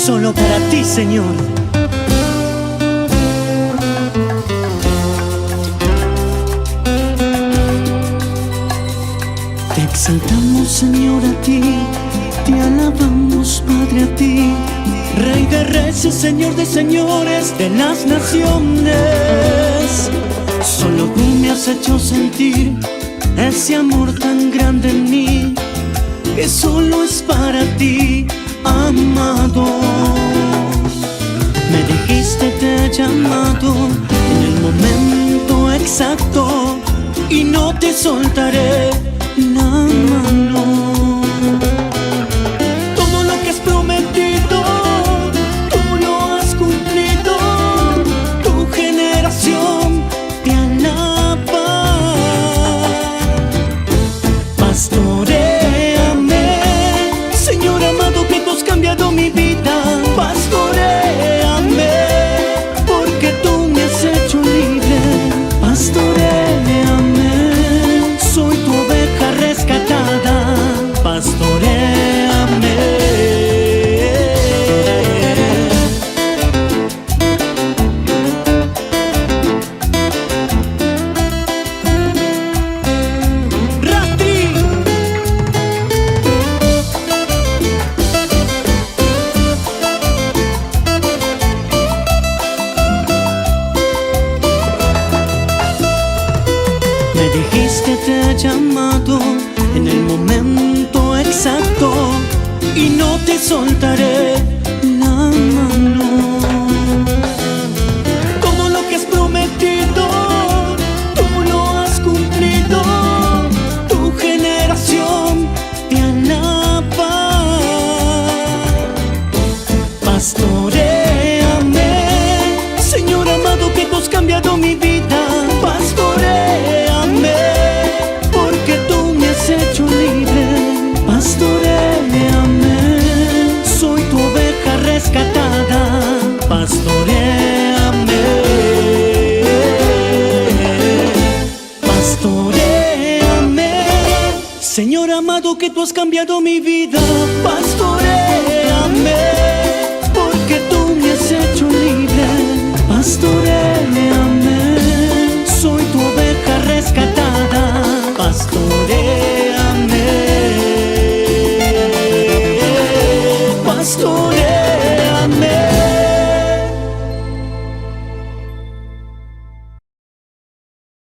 solo para ti, Señor. Te exaltamos, Señor, a ti, te alabamos, Padre, a ti, Rey de reyes y Señor de señores de las naciones. Solo tú me has hecho sentir ese amor tan grande en mí, que solo es para ti, amado. Me dijiste te he llamado en el momento exacto y no te soltaré la mano. Todo lo que has prometido, tú lo has cumplido. Tu generación te alaba. Pastoréame, Señor amado, que tú has cambiado mi vida. Pastoréame, porque tú me has hecho libre. Pastoréame, soy tu oveja rescatada. Pastoréame. Me dijiste te he llamado en el momento exacto y no te soltaré la mano. Todo lo que has prometido, tú lo has cumplido. Tu generación te alaba. Pastoréame, Señor amado, que tú has cambiado mi vida. Pastoréame, porque tú me has hecho libre. Pastoréame, soy tu oveja rescatada. Pastoréame. Pastoréame, Señor amado, que tú has cambiado mi vida. Pastoréame, porque tú me has hecho libre. Pastoréame.